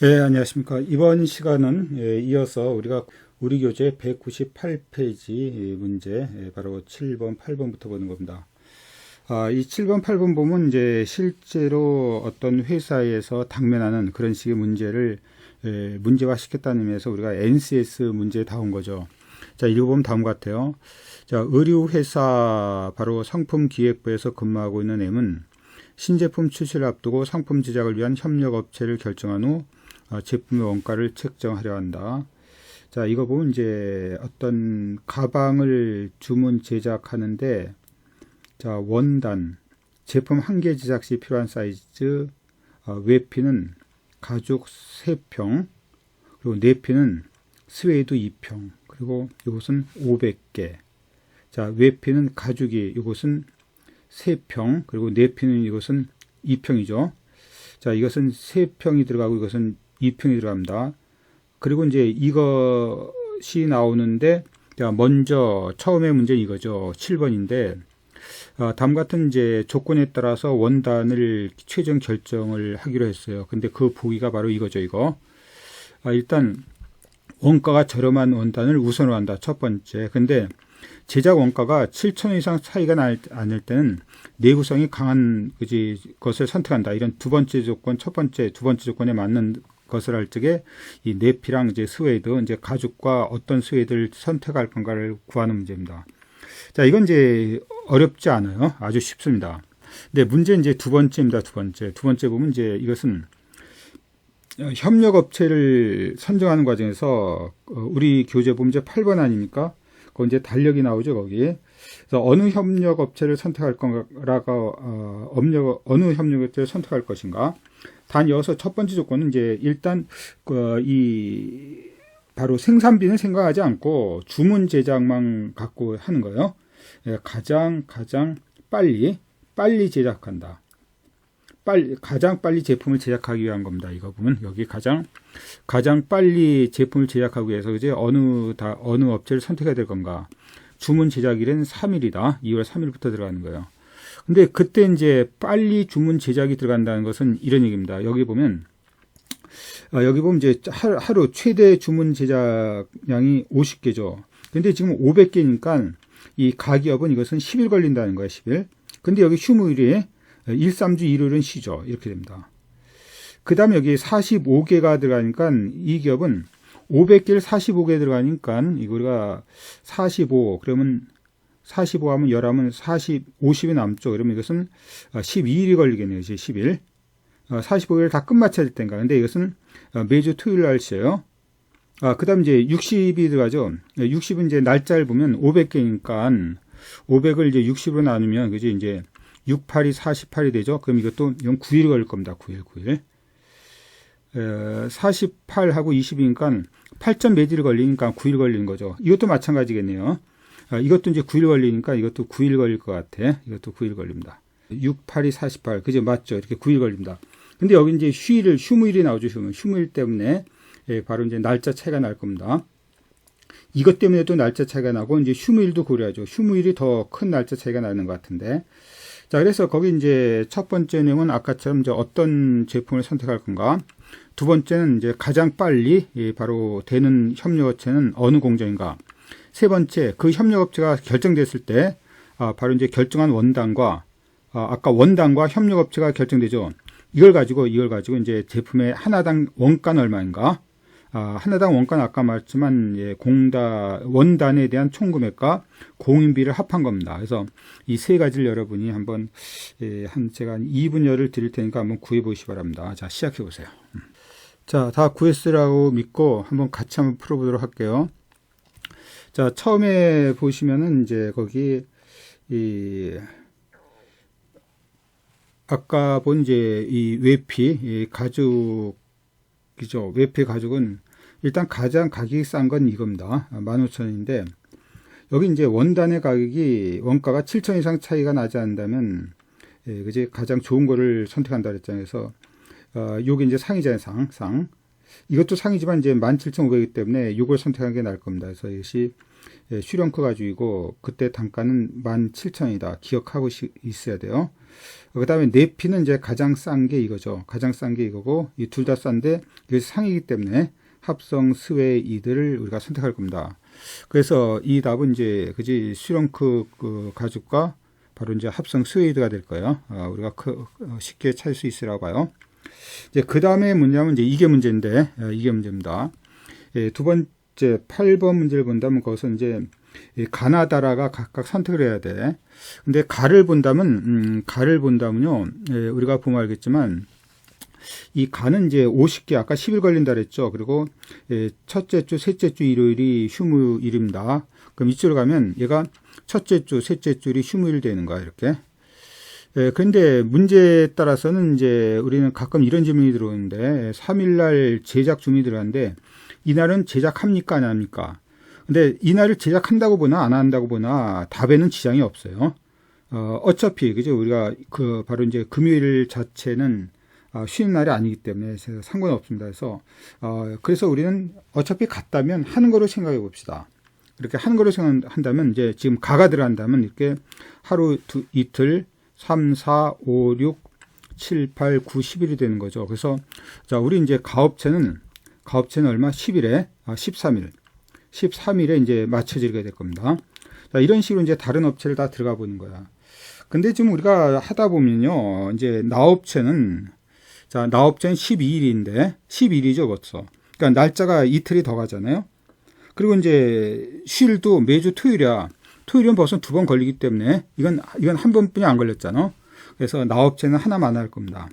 네, 안녕하십니까. 이번 시간은 이어서 우리가 우리 교재 198페이지 문제 바로 7번, 8번부터 보는 겁니다. 이 7번, 8번 보면 이제 실제로 어떤 회사에서 당면하는 그런 식의 문제를 문제화 시켰다는 의미에서 우리가 NCS 문제에 다 온 거죠. 자, 읽어보면 다음과 같아요. 자, 의류회사 바로 상품기획부에서 근무하고 있는 M은 신제품 출시를 앞두고 상품 제작을 위한 협력업체를 결정한 후 제품의 원가를 책정하려 한다. 자, 이거 보면 이제 어떤 가방을 주문 제작하는데, 자, 원단, 제품 한 개 제작 시 필요한 사이즈, 외피는 가죽 3평, 그리고 내피는 스웨이드 2평, 그리고 이것은 500개. 자, 외피는 가죽이 이것은 3평, 그리고 내피는 이것은 2평이죠. 자, 이것은 3평이 들어가고 이것은 2평이 들어갑니다. 그리고 이제 이것이 나오는데, 자, 먼저 처음에 문제는 이거죠. 7번인데, 다음 같은 이제 조건에 따라서 원단을 최종 결정을 하기로 했어요. 근데 그 보기가 바로 이거죠, 이거. 일단 원가가 저렴한 원단을 우선으로 한다. 첫 번째. 근데 제작 원가가 7,000원 이상 차이가 나을 때는 내구성이 강한 것을 선택한다. 이런 두 번째 조건, 첫 번째, 두 번째 조건에 맞는 것을 할 적에 이 내피랑 이제 스웨이드, 이제 가죽과 어떤 스웨이드를 선택할 건가를 구하는 문제입니다. 자, 이건 이제 어렵지 않아요. 아주 쉽습니다. 근데 문제는 이제 두 번째입니다. 두 번째 보면 이제 이것은 협력업체를 선정하는 과정에서 우리 교재 보면 이제 8번 아닙니까? 거기 이제 달력이 나오죠, 거기. 그래서 어느 협력업체를 선택할 건가라가, 어느 협력업체를 선택할 것인가. 단 여기서 첫 번째 조건은 이제 일단, 바로 생산비는 생각하지 않고 주문 제작만 갖고 하는 거예요. 가장 빨리 제작한다. 가장 빨리 제품을 제작하기 위한 겁니다. 이거 보면 여기 가장 빨리 제품을 제작하기 위해서 이제 어느 업체를 선택해야 될 건가? 주문 제작일은 3일이다. 2월 3일부터 들어가는 거예요. 근데 그때 이제 빨리 주문 제작이 들어간다는 것은 이런 얘기입니다. 여기 보면 이제 하루 최대 주문 제작량이 50개죠. 근데 지금 500개니까 이 가기업은 이것은 10일 걸린다는 거예요. 10일. 근데 여기 휴무일이 1, 3주 일요일은 쉬죠. 이렇게 됩니다. 그 다음에 여기 45개가 들어가니까 이 기업은 500개를 45개 들어가니까 이거가 45, 그러면 45 하면 10 하면 50이 남죠. 그러면 이것은 12일이 걸리겠네요. 이제 10일. 45일 다 끝마쳐야 될 텐가. 근데 이것은 매주 토요일 날 쉬어요. 그 다음 이제 60이 들어가죠. 60은 이제 날짜를 보면 500개니까 500을 이제 60으로 나누면, 그지? 이제 6, 8이 48이 되죠. 그럼 이건 9일 걸릴 겁니다. 9일. 48하고 20이니까 8점 매질 걸리니까 9일 걸리는 거죠. 이것도 마찬가지겠네요. 이것도 이제 9일 걸리니까 이것도 9일 걸릴 것 같아. 이것도 9일 걸립니다. 6, 8이 48. 그죠? 맞죠? 이렇게 9일 걸립니다. 근데 여기 이제 휴무일이 나오죠. 휴무일 때문에 바로 이제 날짜 차이가 날 겁니다. 이것 때문에 또 날짜 차이가 나고 이제 휴무일도 고려하죠. 휴무일이 더 큰 날짜 차이가 나는 것 같은데. 자, 그래서 거기 이제 첫 번째 내용은 아까처럼 이제 어떤 제품을 선택할 건가. 두 번째는 이제 가장 빨리 바로 되는 협력업체는 어느 공정인가. 세 번째, 그 협력업체가 결정됐을 때 바로 이제 결정한 원단과 아까 원단과 협력업체가 결정되죠. 이걸 가지고 이제 제품의 하나당 원가는 얼마인가. 하나당 원가는 아까 말했지만 원단에 대한 총금액과 공인비를 합한 겁니다. 그래서 이 세 가지를 여러분이 한번 제가 한 2분여를 드릴 테니까 한번 구해 보시기 바랍니다. 자, 시작해 보세요. 자, 다 구했으라고 믿고 한번 같이 한번 풀어보도록 할게요. 자, 처음에 보시면은 이제 거기 아까 본 이제 이 외피 가죽이죠. 외피 가죽은 일단 가장 가격이 싼 건 이겁니다. 15,000원인데 여기 이제 원단의 원가가 7,000원 이상 차이가 나지 않는다면 그지 가장 좋은 거를 선택한다 그랬잖아요. 그래서 요게 이제 상이잖아요. 상. 이것도 상이지만 이제 17,500이기 때문에 이걸 선택하는 게 나을 겁니다. 그래서 이것이 슈령크 가죽이고 그때 단가는 17,000원이다. 기억하고 있어야 돼요. 그 다음에 네피는 이제 가장 싼 게 이거죠. 가장 싼 게 이거고 이 둘 다 싼데 이게 상이기 때문에 합성 스웨이드를 우리가 선택할 겁니다. 그래서 이 답은 이제 그지 슈령크 그 가죽과 바로 이제 합성 스웨이드가 될 거예요. 우리가 쉽게 찾을 수 있으라고 봐요. 이제 그 다음에 문제는 이제 이게 문제인데 이게 문제입니다. 두 번째 8번 문제를 본다면 거기서 이제 가나다라가 각각 선택을 해야 돼. 근데 가를 본다면요. 우리가 보면 알겠지만 이 가는 이제 50개 아까 10일 걸린다 그랬죠. 그리고 첫째 주, 셋째 주 일요일이 휴무일입니다. 그럼 이쪽으로 가면 얘가 첫째 주, 셋째 주일이 휴무일 되는 거야, 이렇게. 그런데 문제에 따라서는 이제 우리는 가끔 이런 질문이 들어오는데 3일날 제작 중이 들어가는데 이날은 제작합니까 안 합니까? 근데 이날을 제작한다고 보나 안 한다고 보나 답에는 지장이 없어요. 어차피 그죠 우리가 그 바로 이제 금요일 자체는 쉬는 날이 아니기 때문에 상관없습니다. 그래서 우리는 어차피 같다면 하는 거로 생각해 봅시다. 이렇게 하는 거로 생각한다면 이제 지금 가가 들어간다면 이렇게 하루 이틀 3, 4, 5, 6, 7, 8, 9, 10일이 되는 거죠. 그래서 자, 우리 이제 가업체는 얼마? 10일에 13일에 이제 맞춰지게 될 겁니다. 자, 이런 식으로 이제 다른 업체를 다 들어가 보는 거야. 근데 지금 우리가 하다 보면요. 이제 나업체는 12일인데 12일이죠, 벌써. 그러니까 날짜가 이틀이 더 가잖아요. 그리고 이제 휴일도 매주 토요일이야. 토요일은 벌써 2번 걸리기 때문에 이건 한 번뿐이 안 걸렸잖아. 그래서 나업체는 하나만 할 겁니다.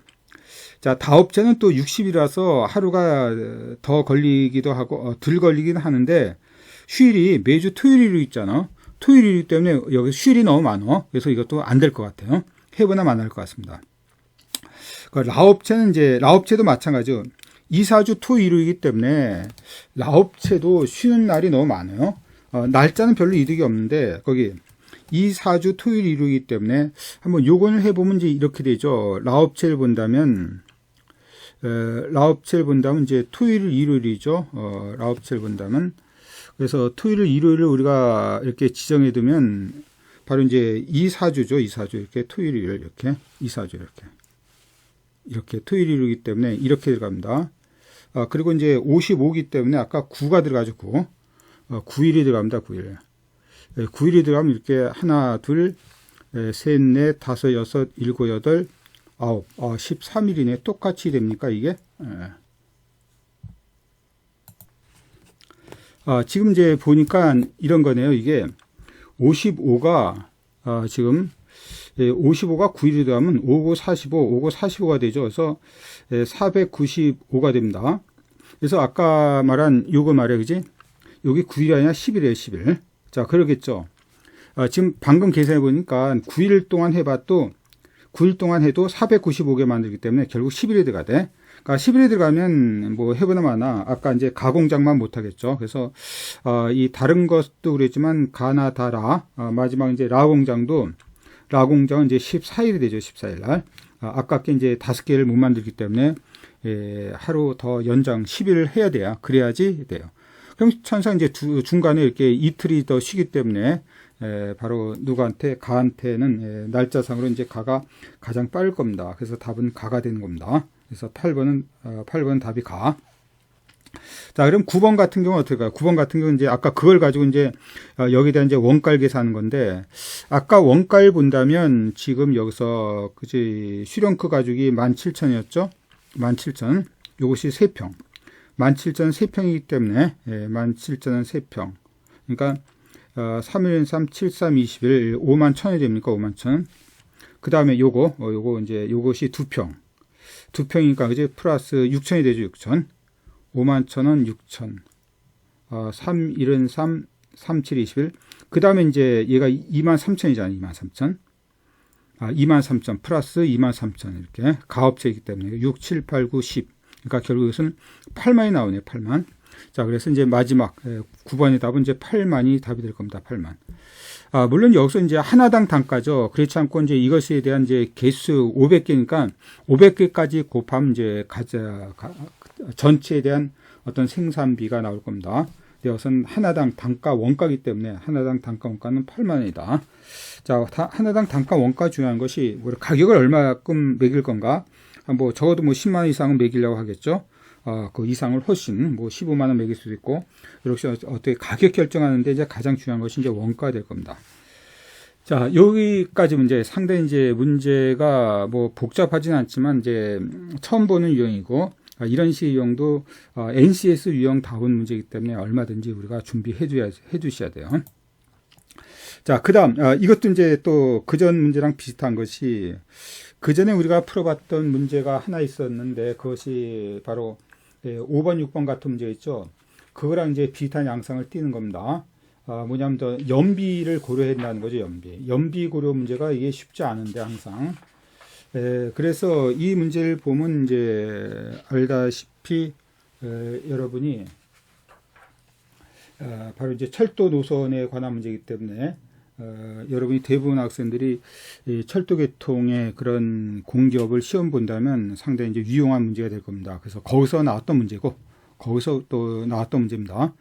자, 다업체는 또 60일이라서 하루가 더 걸리기도 하고 덜 걸리긴 하는데 휴일이 매주 토요일로 있잖아. 토요일이기 때문에 여기 휴일이 너무 많아. 그래서 이것도 안 될 것 같아요. 해보나 안 할 것 같습니다. 라업체도 마찬가지죠. 2, 4주 토일이기 때문에 라업체도 쉬는 날이 너무 많아요. 날짜는 별로 이득이 없는데 거기 2, 4주 토일 이루기 때문에 한번 요건을 해보면 이제 이렇게 되죠. 라업체를 본다면 이제 토일 일요일이죠. 라업체를 본다면 그래서 토일 일요일을 우리가 이렇게 지정해 두면 바로 이제 2, 4주죠. 2, 4주 이렇게 토일 일요일 이렇게 2, 4주 이렇게 토일 이루기 때문에 이렇게 들어갑니다. 그리고 이제 55기 때문에 아까 9가 들어가죠. 9일이 들어갑니다. 9일. 9일이 들어가면 이렇게 하나, 둘, 셋, 넷, 다섯, 여섯, 일곱, 여덟, 아홉, 13일이네. 똑같이 됩니까, 이게? 지금 이제 보니까 이런 거네요. 이게 55가, 지금 55가 9일이 들어가면 5, 45, 5, 45가 되죠. 그래서 495가 됩니다. 그래서 아까 말한 요거 말이야, 그지? 여기 9일이 아니라 10일이에요, 10일. 자, 그러겠죠. 지금 방금 계산해 보니까 9일 동안 해도 495개 만들기 때문에 결국 10일이 들어가대. 그러니까 10일이 들어가면 뭐 해보나 마나 아까 이제 가공장만 못 하겠죠. 그래서 이 다른 것도 그랬지만 가나다라 마지막 이제 라공장은 이제 14일이 되죠. 14일 날. 아깝게 이제 5개를 못 만들기 때문에 하루 더 연장 10일을 해야 돼요. 그래야지 돼요. 그럼 천상 이제 중간에 이렇게 이틀이 더 쉬기 때문에 바로 가한테는 날짜상으로 이제 가가 가장 빠를 겁니다. 그래서 답은 가가 되는 겁니다. 그래서 8번은 답이 가. 자, 그럼 9번 같은 경우는 어떻게 가요? 9번 같은 경우는 이제 아까 그걸 가지고 이제 여기다 이제 원가를 계산하는 건데 아까 원가를 본다면 지금 여기서 그지 슈령크 가죽이 17,000이었죠? 17,000. 요것이 3평. 17,000은 3평이기 때문에 17,000은 3평. 그러니까 3일 3, 7, 3, 21, 51,000이 됩니까? 51,000. 그 다음에 요거 이제 요것이 2평. 2평이니까 그지 플러스 6,000이 되죠. 6,000. 51,000원 6,000. 3, 1은 3, 3, 7, 21. 그 다음에 이제 얘가 23,000이잖아요. 23,000. 23,000 플러스 23,000 이렇게 가업체이기 때문에 6, 7, 8, 9, 10. 그러니까 결국 이것은 8만이 나오네요. 8만. 자, 그래서 이제 마지막 9번의 답은 이제 8만이 답이 될 겁니다. 8만. 물론 여기서 이제 하나당 단가죠. 그렇지 않고 이제 이것에 대한 이제 개수 500개니까 500개까지 곱하면 이제 전체에 대한 어떤 생산비가 나올 겁니다. 여기서는 하나당 단가 원가이기 때문에 하나당 단가 원가는 8만 원이다. 자, 하나당 단가 원가 중요한 것이 우리 가격을 얼마큼 매길 건가? 뭐 적어도 뭐 10만 원 이상은 매기려고 하겠죠. 그 이상을 훨씬 뭐 15만 원 매길 수도 있고 이렇게 어떻게 가격 결정하는데 이제 가장 중요한 것이 이제 원가가 될 겁니다. 자, 여기까지 문제. 상당히 이제 문제가 뭐 복잡하진 않지만 이제 처음 보는 유형이고 이런 식의 유형도 NCS 유형다운 문제이기 때문에 얼마든지 우리가 준비해 주셔야 돼요. 자, 그다음 이것도 이제 또 그전 문제랑 비슷한 것이 그전에 우리가 풀어봤던 문제가 하나 있었는데 그것이 바로 5번, 6번 같은 문제 있죠. 그거랑 이제 비슷한 양상을 띠는 겁니다. 뭐냐면 더 연비를 고려해야 된다는 거죠. 연비 고려 문제가 이게 쉽지 않은데 항상. 그래서 이 문제를 보면 이제 알다시피 여러분이 바로 이제 철도 노선에 관한 문제이기 때문에 여러분이 대부분 학생들이 이 철도 계통의 그런 공기업을 시험 본다면 상당히 이제 유용한 문제가 될 겁니다. 그래서 거기서 나왔던 문제고 거기서 또 나왔던 문제입니다.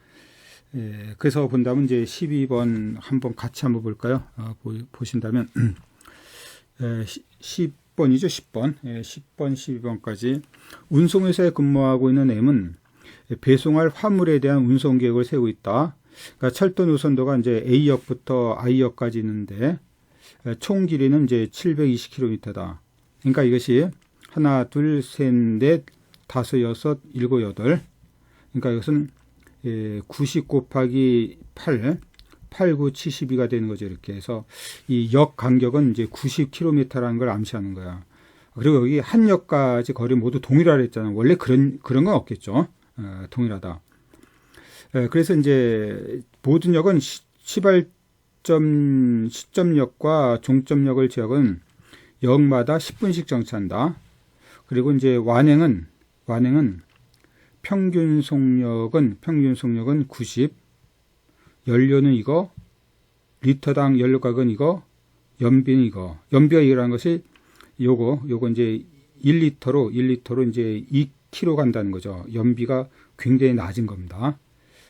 그래서 본다면 이제 12번 한번 같이 한번 볼까요? 보신다면 10번이죠. 10번. 10번, 12번까지 운송회사에 근무하고 있는 M은 배송할 화물에 대한 운송 계획을 세우고 있다. 그러니까 철도 노선도가 이제 A역부터 I역까지 있는데 총 길이는 이제 720km다. 그러니까 이것이 하나, 둘, 셋, 넷, 다섯, 여섯, 일곱, 여덟. 그러니까 이것은 90 곱하기 8, 8, 9, 72가 되는 거죠. 이렇게 해서 이 역 간격은 이제 90km라는 걸 암시하는 거야. 그리고 여기 한 역까지 거리 모두 동일하라 했잖아. 원래 그런 건 없겠죠. 동일하다. 그래서 이제 모든 역은 시점역과 종점역을 지역은 역마다 10분씩 정차한다. 그리고 이제 완행은 평균 속력은 90, 연료는 이거, 리터당 연료 가격은 이거, 연비는 이거. 연비가 이거라는 것이 요거 이제 1리터로 이제 2km 간다는 거죠. 연비가 굉장히 낮은 겁니다.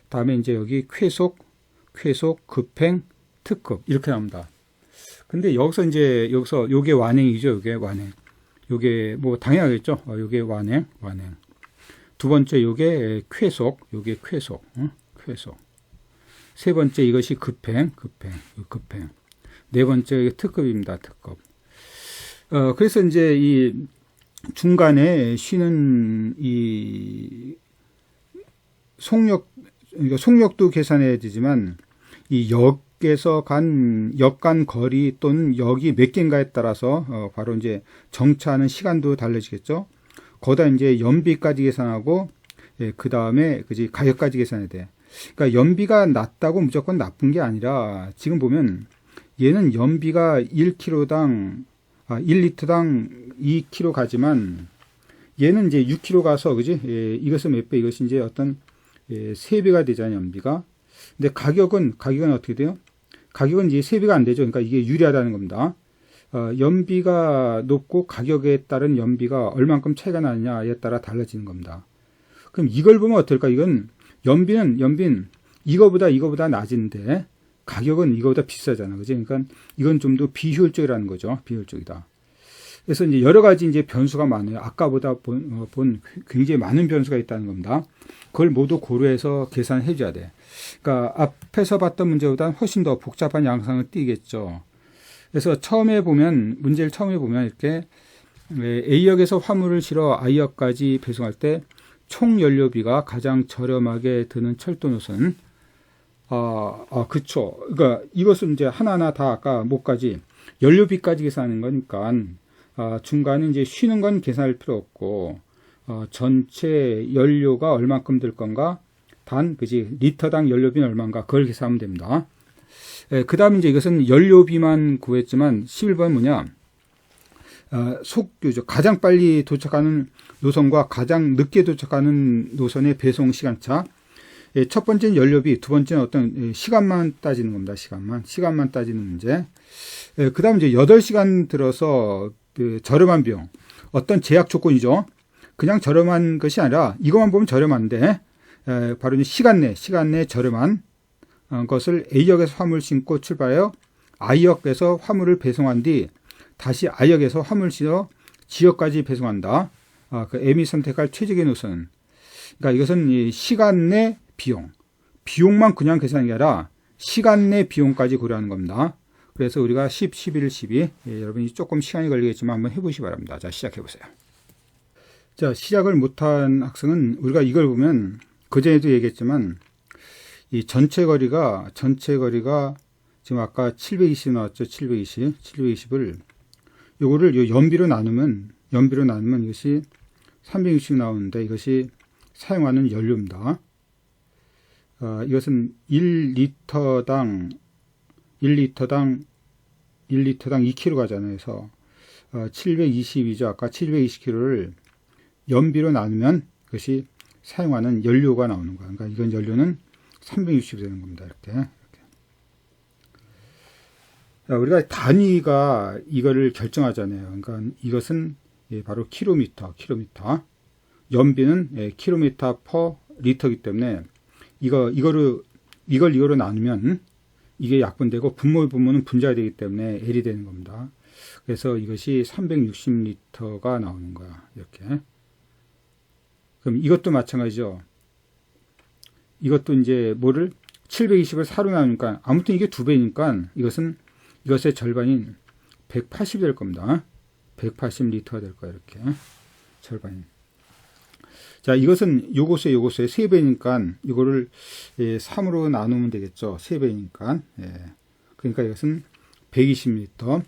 다음에 이제 여기 쾌속, 급행, 특급 이렇게 나옵니다. 근데 여기서 요게 완행이죠. 요게 완행. 요게 뭐 당연하겠죠. 요게 완행. 두 번째 요게 쾌속. 쾌속. 세 번째 이것이 급행. 네 번째 특급입니다. 특급. 그래서 이제 이 중간에 쉬는 이 속력도 계산해야 되지만 이 역에서 역 간 거리 또는 역이 몇 개인가에 따라서 바로 이제 정차하는 시간도 달라지겠죠. 거기다 이제 연비까지 계산하고 그 다음에 가격까지 계산해야 돼. 그러니까 연비가 낮다고 무조건 나쁜 게 아니라 지금 보면 얘는 연비가 1리터당 2km 가지만 얘는 이제 6km 가서 그지? 이것은 몇 배? 이것이 이제 어떤 3배가 되잖아요, 연비가. 근데 가격은 어떻게 돼요? 가격은 이제 3배가 안 되죠. 그러니까 이게 유리하다는 겁니다. 연비가 높고 가격에 따른 연비가 얼만큼 차이가 나느냐에 따라 달라지는 겁니다. 그럼 이걸 보면 어떨까? 이건 연비는 이거보다 낮은데 가격은 이거보다 비싸잖아. 그지? 그러니까 이건 좀 더 비효율적이라는 거죠. 비효율적이다. 그래서 이제 여러 가지 이제 변수가 많아요. 아까보다 본 굉장히 많은 변수가 있다는 겁니다. 그걸 모두 고려해서 계산해 줘야 돼. 그러니까 앞에서 봤던 문제보다 훨씬 더 복잡한 양상을 띠겠죠. 그래서 문제를 처음에 보면 이렇게 A역에서 화물을 실어 I역까지 배송할 때 총 연료비가 가장 저렴하게 드는 철도 노선. 그쵸. 그러니까 이것은 이제 하나하나 다 아까 뭐까지 연료비까지 계산하는 거니까 중간에 이제 쉬는 건 계산할 필요 없고 전체 연료가 얼만큼 들 건가 리터당 연료비는 얼마인가 그걸 계산하면 됩니다. 그 다음에 이제 이것은 연료비만 구했지만 11번 뭐냐 속도죠. 가장 빨리 도착하는 노선과 가장 늦게 도착하는 노선의 배송 시간차. 첫 번째는 연료비, 두 번째는 어떤 시간만 따지는 겁니다. 시간만 따지는 문제. 그 다음 이제 8시간 들어서 저렴한 비용. 어떤 제약 조건이죠. 그냥 저렴한 것이 아니라 이것만 보면 저렴한데 바로 이제 시간 내 저렴한 것을 A역에서 화물을 싣고 출발하여 I역에서 화물을 배송한 뒤 다시 I역에서 화물을 실어 지역까지 배송한다. 그 M이 선택할 최적의 노선. 그러니까 이것은 이 시간 내 비용만 그냥 계산하는 게 아니라 시간 내 비용까지 고려하는 겁니다. 그래서 우리가 10, 11, 12 여러분이 조금 시간이 걸리겠지만 한번 해보시기 바랍니다. 자, 시작해 보세요. 자, 시작을 못한 학생은 우리가 이걸 보면 그전에도 얘기했지만 이 전체 거리가 지금 아까 720 나왔죠. 720을 요거를 요 연비로 나누면 이것이 360 나오는데 이것이 사용하는 연료입니다. 이것은 1리터당 2kg 가잖아요. 그래서 722죠. 아까 720kg를 연비로 나누면 그것이 사용하는 연료가 나오는 거야. 그러니까 이건 연료는 360이 되는 겁니다. 이렇게. 자, 우리가 단위가 이거를 결정하잖아요. 그러니까 이것은 바로 킬로미터. 연비는 킬로미터 퍼 리터이기 때문에 이걸 나누면 이게 약분되고 분모는 분자가 되기 때문에 L이 되는 겁니다. 그래서 이것이 360리터가 나오는 거야. 이렇게. 그럼 이것도 마찬가지죠. 이것도 이제 720을 4로 나누니까 아무튼 이게 2배니까 이것의 절반인 180이 될 겁니다. 180리터가 될 거야. 이렇게. 절반인. 자, 이것은 요것의 3배니까 이거를 3으로 나누면 되겠죠. 3배니까. 그러니까 이것은 120리터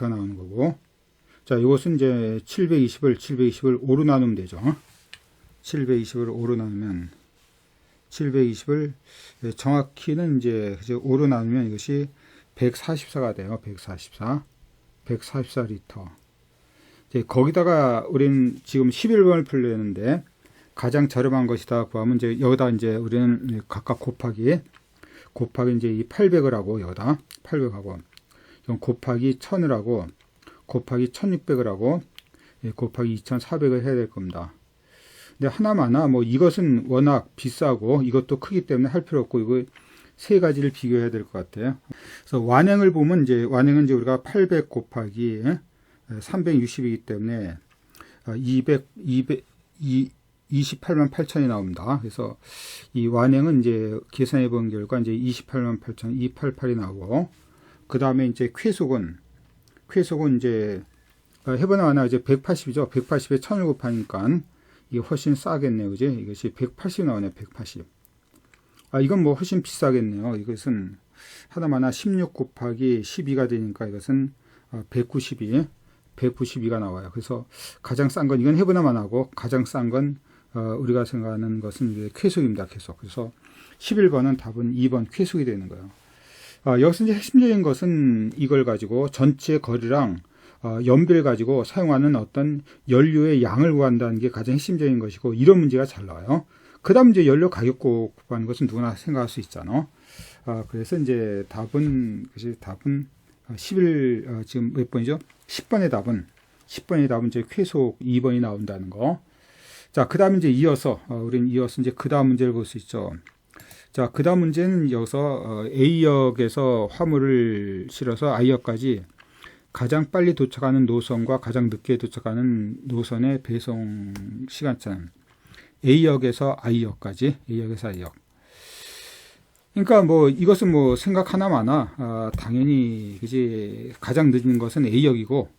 나오는 거고. 자, 이것은 이제 720을 5로 나누면 되죠. 720을 5로 나누면 720을 정확히는 이제 5로 나누면 이것이 144가 돼요. 144리터. 거기다가 우리는 지금 11번을 풀려는데 가장 저렴한 것이다 구하면 이제 여기다 이제 우리는 각각 곱하기 이제 이 800을 하고 여기다 800하고 곱하기 1000을 하고 곱하기 1600을 하고 곱하기 2400을 해야 될 겁니다. 근데 하나마나 이것은 워낙 비싸고 이것도 크기 때문에 할 필요 없고 이거 세 가지를 비교해야 될 것 같아요. 그래서 완행을 보면 이제 우리가 800 곱하기 360이기 때문에 28만 8천이 나옵니다. 그래서 이 완행은 이제 계산해 본 결과 이제 28만 8천 288이 나오고 그 다음에 이제 쾌속은 이제 해보나 이제 180이죠. 180에 1000을 곱하니까 이게 훨씬 싸겠네요. 그지? 이것이 180 나오네. 180. 이건 훨씬 비싸겠네요. 이것은 하나마나 16 곱하기 12가 되니까 이것은 192가 나와요. 그래서 가장 싼 건 이건 해보나만 하고 가장 싼 건 우리가 생각하는 것은 쾌속입니다. 쾌속. 그래서 11번은 답은 2번 쾌속이 되는 거예요. 여기서 이제 핵심적인 것은 이걸 가지고 전체 거리랑 연비를 가지고 사용하는 어떤 연료의 양을 구한다는 게 가장 핵심적인 것이고 이런 문제가 잘 나와요. 그 다음 이제 연료 가격 구하는 것은 누구나 생각할 수 있잖아. 그래서 이제 답은 11 지금 몇 번이죠? 10번의 답은 이제 쾌속 2번이 나온다는 거. 자, 그 다음 이제 우리는 이어서 이제 그 다음 문제를 볼 수 있죠. 자, 그 다음 문제는 여기서 A역에서 화물을 실어서 I역까지 가장 빨리 도착하는 노선과 가장 늦게 도착하는 노선의 배송 시간차는 A역에서 I역까지, A역에서 I역. 그러니까 이것은 생각 하나마나 당연히 그지 가장 늦은 것은 A역이고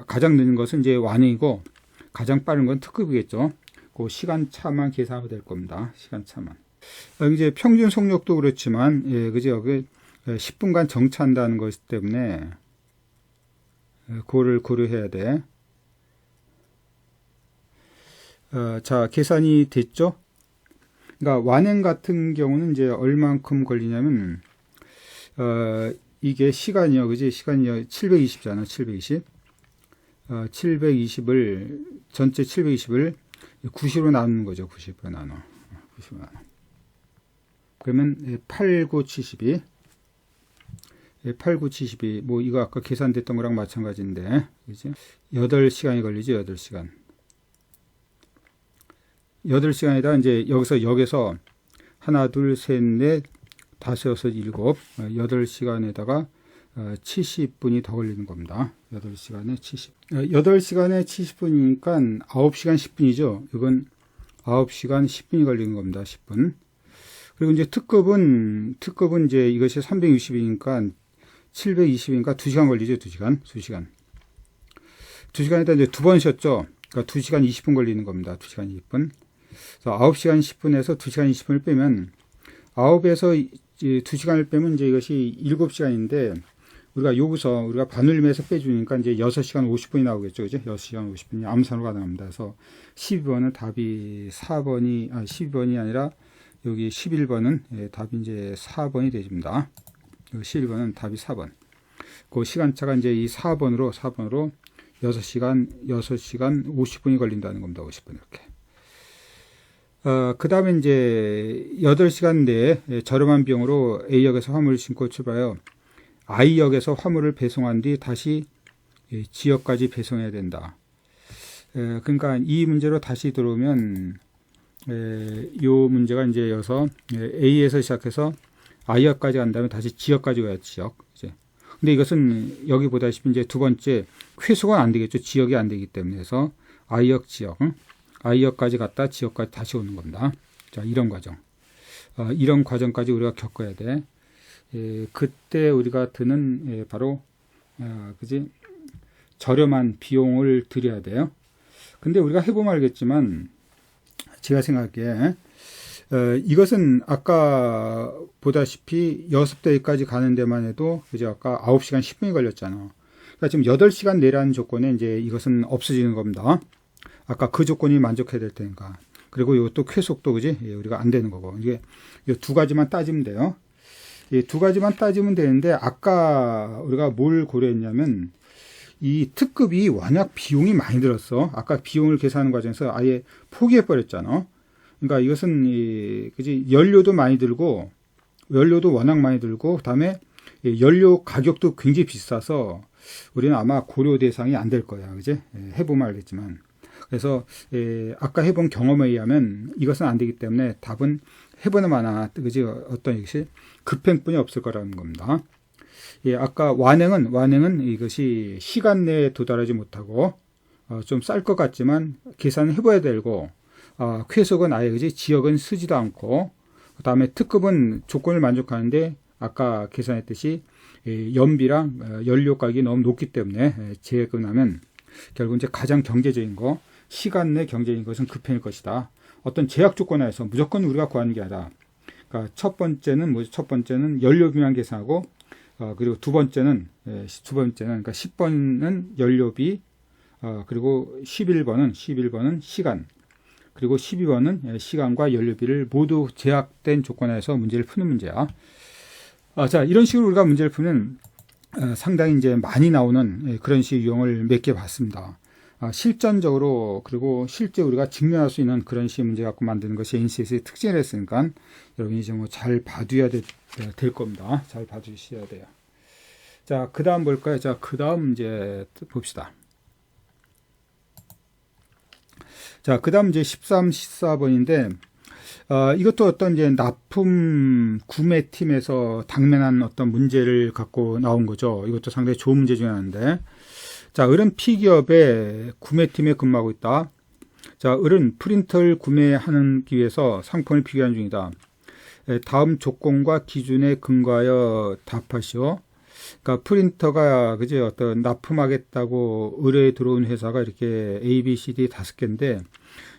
가장 늦은 것은 이제 완행이고 가장 빠른 건 특급이겠죠. 그 시간차만 계산하면 될 겁니다. 시간차만. 이제 평균 속력도 그렇지만 그지 여기 10분간 정차한다는 것 때문에 그거를 고려해야 돼. 자, 계산이 됐죠? 그러니까 완행 같은 경우는 이제 얼만큼 걸리냐면 이게 시간이요. 그지? 시간이요. 720잖아. 720. 720을 전체 720을 90으로 나누는 거죠. 90으로 나눠. 그러면 8972. 8972. 이거 아까 계산됐던 거랑 마찬가지인데. 그지? 8시간이 걸리죠. 8시간. 8시간에다 이제 여기서 하나, 둘, 셋, 넷, 다섯, 여섯, 일곱, 8시간에다가 70분이 더 걸리는 겁니다. 8시간에 70분이니까 9시간 10분이죠. 이건 9시간 10분이 걸리는 겁니다. 10분. 그리고 이제 특급은 이제 이것이 360이니까 720이니까 2시간 걸리죠. 2시간. 2시간에다 이제 두 번 쉬었죠. 그러니까 2시간 20분 걸리는 겁니다. 2시간 20분. 그래서 9시간 10분에서 2시간 20분을 빼면 9에서 2시간을 빼면 이제 이것이 7시간인데 우리가 반올림해서 빼주니까 이제 6시간 50분이 나오겠죠. 그죠? 6시간 50분이 암산으로 가능합니다. 그래서 12번은 답이 12번이 아니라 여기 11번은 답이 이제 4번이 되집니다. 11번은 답이 4번. 그 시간차가 이제 이 4번으로 6시간 50분이 걸린다는 겁니다. 50분 이렇게. 그 다음에 이제 8시간 내에 저렴한 비용으로 A역에서 화물을 싣고 출발하여 I역에서 화물을 배송한 뒤 다시 지역까지 배송해야 된다. 그러니까 이 문제로 다시 들어오면 이 문제가 이제 여기서 A에서 시작해서 I역까지 간 다음에 다시 지역까지 가야 지역. 이제. 근데 이것은 여기 보다시피 이제 두 번째 회수가 안 되겠죠. 지역이 안 되기 때문에 해서 I역 지역. I역까지 갔다 지역까지 다시 오는 겁니다. 자, 이런 과정. 이런 과정까지 우리가 겪어야 돼. 그때 우리가 드는 바로 저렴한 비용을 들여야 돼요. 근데 우리가 해보면 알겠지만 제가 생각하기에 이것은 아까 보다시피 6대까지 가는 데만 해도 그죠? 아까 9시간 10분이 걸렸잖아. 그러니까 지금 8시간 내라는 조건에 이제 이것은 없어지는 겁니다. 아까 그 조건이 만족해야 될 테니까. 그리고 이것도 쾌속도 그지? 우리가 안 되는 거고. 이게 이 두 가지만 따지면 돼요. 이 두 가지만 따지면 되는데 아까 우리가 뭘 고려했냐면 이 특급이 워낙 비용이 많이 들었어. 아까 비용을 계산하는 과정에서 아예 포기해 버렸잖아. 그러니까 이것은 그지? 연료도 많이 들고 연료도 워낙 많이 들고 그다음에 연료 가격도 굉장히 비싸서 우리는 아마 고려 대상이 안 될 거야. 그지? 해보면 알겠지만. 그래서 아까 해본 경험에 의하면 이것은 안 되기 때문에 답은 해보는 만한 그지? 어떤 것이 급행뿐이 없을 거라는 겁니다. 아까 완행은 이것이 시간 내에 도달하지 못하고 좀 쌀 것 같지만 계산을 해봐야 되고 쾌속은 아예 그지? 지역은 쓰지도 않고 그다음에 특급은 조건을 만족하는데 아까 계산했듯이 연비랑 연료 가격이 너무 높기 때문에 제약하면 결국 이제 가장 경제적인 거 시간 내 경제적인 것은 급행일 것이다. 어떤 제약 조건 하에서 무조건 우리가 구하는 게 아니라 그러니까 첫 번째는 연료비만 계산하고 그리고 두 번째는 그러니까 10번은 연료비 그리고 11번은 시간 그리고 12번은 시간과 연료비를 모두 제약된 조건 하에서 문제를 푸는 문제야. 자, 이런 식으로 우리가 문제를 풀면 상당히 이제 많이 나오는 그런 식의 유형을 몇 개 봤습니다. 실전적으로 그리고 실제 우리가 직면할 수 있는 그런 식의 문제 갖고 만드는 것이 NCS의 특징을 했으니까 여러분이 좀 잘 봐둬야 될 겁니다. 잘 봐주셔야 돼요. 자, 그 다음 볼까요? 자, 그 다음 이제 봅시다. 자, 그 다음 이제 13, 14번인데 이것도 어떤 이제 납품 구매팀에서 당면한 어떤 문제를 갖고 나온 거죠. 이것도 상당히 좋은 문제 중에 하나인데 자, 을은 P기업의 구매팀에 근무하고 있다. 자, 을은 프린터를 구매하기 위해서 상품을 비교하는 중이다. 다음 조건과 기준에 근거하여 답하시오. 그러니까 프린터가 그지 어떤 납품하겠다고 의뢰에 들어온 회사가 이렇게 A, B, C, D 5개인데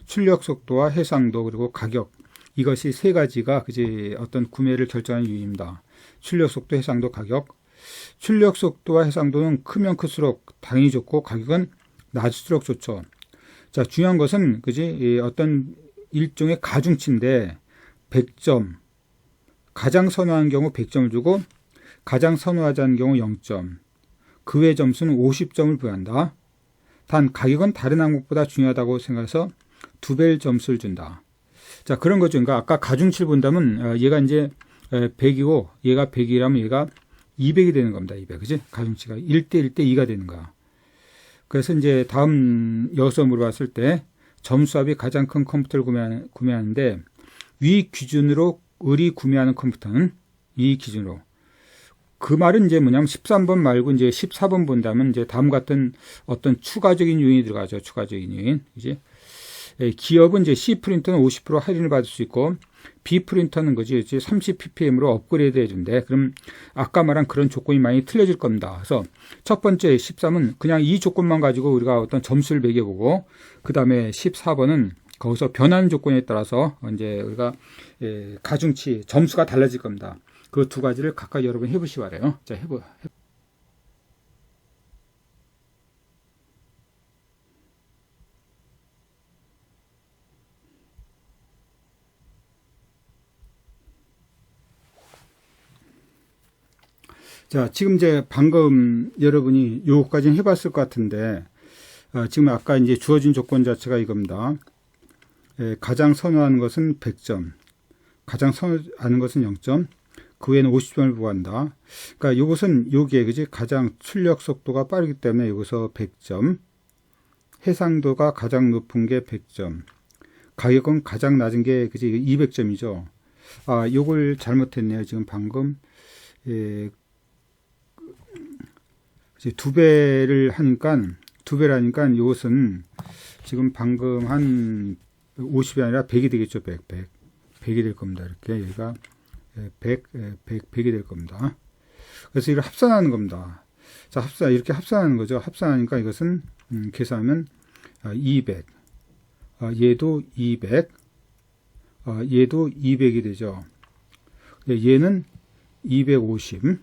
출력 속도와 해상도 그리고 가격 이것이 세 가지가 그지 어떤 구매를 결정하는 이유입니다. 출력 속도, 해상도, 가격. 출력 속도와 해상도는 크면 클수록 당연히 좋고 가격은 낮을수록 좋죠. 자, 중요한 것은 그지 어떤 일종의 가중치인데 100점 가장 선호하는 경우 100점을 주고 가장 선호하지 않는 경우 0점 그 외 점수는 50점을 부여한다. 단 가격은 다른 항목보다 중요하다고 생각해서 2배의 점수를 준다. 자, 그런 거죠. 그러니까 아까 가중치를 본다면 얘가 이제 100이고 얘가 100이라면 얘가 200이 되는 겁니다. 200. 그지? 가중치가 1대 1대 2가 되는 거야. 그래서 이제 다음 여기서 물어봤을 때 점수합이 가장 큰 컴퓨터를 구매하는데 위 기준으로 을이 구매하는 컴퓨터는 이 기준으로. 그 말은 이제 뭐냐면 13번 말고 이제 14번 본다면 이제 다음과 같은 어떤 추가적인 요인이 들어가죠. 추가적인 요인. 이제 기업은 이제 C 프린터는 50% 할인을 받을 수 있고 B 프린터는 거지 30ppm으로 업그레이드 해준대. 그럼 아까 말한 그런 조건이 많이 틀려질 겁니다. 그래서 첫 번째 13은 그냥 이 조건만 가지고 우리가 어떤 점수를 매겨보고 그 다음에 14번은 거기서 변하는 조건에 따라서 이제 우리가 가중치 점수가 달라질 겁니다. 그 두 가지를 각각 여러분 해보시 바래요. 자, 자, 지금 이제 방금 여러분이 요거까지는 해봤을 것 같은데, 지금 아까 이제 주어진 조건 자체가 이겁니다. 가장 선호하는 것은 100점, 가장 선호하는 것은 0점, 그 외에는 50점을 부과한다. 그러니까 이것은 요게 그지 가장 출력 속도가 빠르기 때문에 여기서 100점, 해상도가 가장 높은 게 100점, 가격은 가장 낮은 게 그지 200점이죠. 아, 요걸 잘못했네요. 지금 방금 이제 두 배를 하니까 이것은 지금 방금 한 50이 아니라 100이 되겠죠. 100이 될 겁니다. 이렇게 여기가 100이 될 겁니다. 그래서 이걸 합산하는 겁니다. 자, 이렇게 합산하는 거죠. 합산하니까 이것은 계산하면 200, 얘도 200, 얘도 200이 되죠. 얘는 250,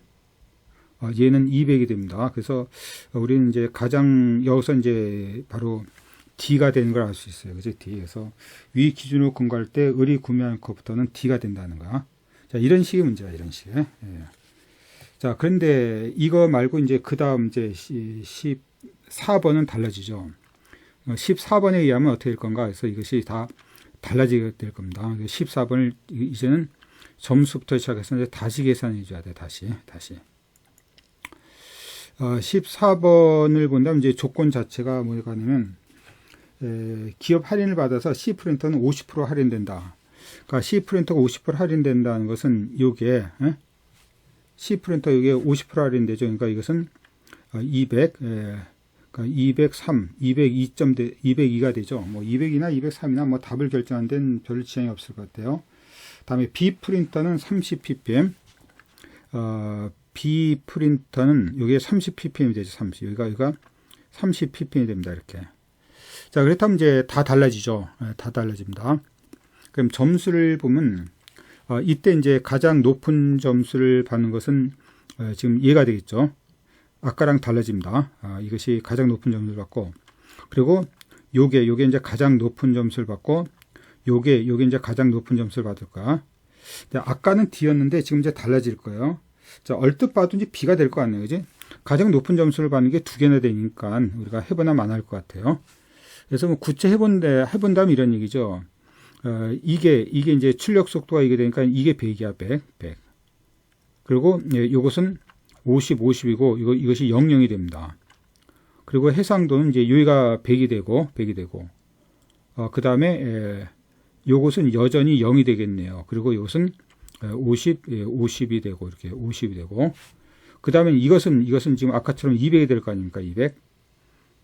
얘는 200이 됩니다. 그래서 우리는 이제 가장 여기서 이제 바로 D가 되는 걸 알 수 있어요. 그죠? D. 그래서 위 기준으로 근거할 때 을이 구매한 것부터는 D가 된다는 거야. 자, 이런 식의 문제야, 이런 식. 예. 자, 그런데 이거 말고 이제 그 다음 이제 14번은 달라지죠. 14번에 의하면 어떻게 될 건가? 그래서 이것이 다 달라지게 될 겁니다. 14번을 이제는 점수부터 시작해서 이제 다시 계산해 줘야 돼, 다시. 14번을 본다면 이제 조건 자체가 뭐가 아니면 기업 할인을 받아서 C 프린터는 50% 할인된다. 그러니까 C 프린터가 50% 할인된다는 것은 요게 C 프린터 요게 50% 할인되죠. 그러니까 이것은 200, 그러니까 203, 202가 되죠. 뭐 200이나 203이나 뭐 답을 결정한 데는 별 지장이 없을 것 같아요. 다음에 B 프린터는 30ppm, B 프린터는 여기에 30ppm이 되죠. 30. 여기가 30ppm이 됩니다. 이렇게. 자, 그렇다면 이제 다 달라지죠. 다 달라집니다. 그럼 점수를 보면 이때 이제 가장 높은 점수를 받는 것은 지금 얘가 되겠죠. 아까랑 달라집니다. 이것이 가장 높은 점수를 받고, 그리고 요게 이제 가장 높은 점수를 받고, 요게 이제 가장 높은 점수를 받을까. 아까는 D였는데 지금 이제 달라질 거예요. 자, 얼뜻 봐도 이제 B가 될 것 같네요. 그지? 가장 높은 점수를 받는 게 두 개나 되니까 우리가 해보나 만할 것 같아요. 그래서 뭐 구체 해본다면 이런 얘기죠. 이게 이제 출력 속도가 이게 되니까 이게 100이야, 100. 그리고 요것은 50이고 이것이 00이 됩니다. 그리고 해상도는 이제 여기가 100이 되고 그 다음에 요것은 여전히 0이 되겠네요. 그리고 이것은 50이 되고 이렇게 50이 되고, 그 다음에 이것은 지금 아까처럼 200이 될 거 아닙니까?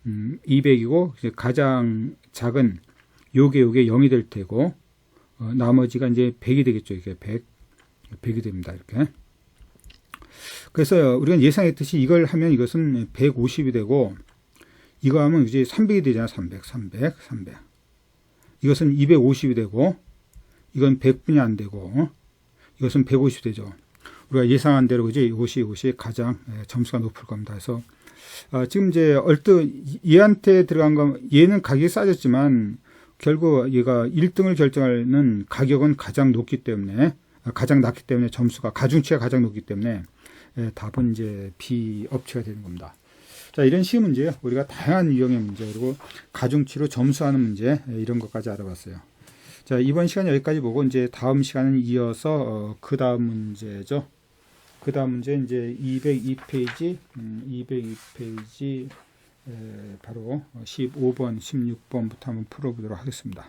200이고 가장 작은 요게 0이 될 테고, 나머지가 이제 100이 되겠죠. 이게 100이 됩니다. 이렇게. 그래서 우리가 예상했듯이 이걸 하면 이것은 150이 되고, 이거 하면 이제 300이 되잖아. 300. 이것은 250이 되고, 이건 100분이 안 되고, 이것은 150 되죠. 우리가 예상한 대로 그지? 이것이 가장 점수가 높을 겁니다. 그래서 지금 이제 얼뜻 얘한테 들어간 거, 얘는 가격이 싸졌지만 결국 얘가 1등을 결정하는 가격은 가장 낮기 때문에 점수가 가중치가 가장 높기 때문에 답은 이제 B 업체가 되는 겁니다. 자, 이런 식의 문제요. 우리가 다양한 유형의 문제, 그리고 가중치로 점수하는 문제, 이런 것까지 알아봤어요. 자, 이번 시간 여기까지 보고 이제 다음 시간은 이어서 그 다음 문제죠. 그 다음 문제 이제 202페이지 바로 15번, 16번부터 한번 풀어보도록 하겠습니다.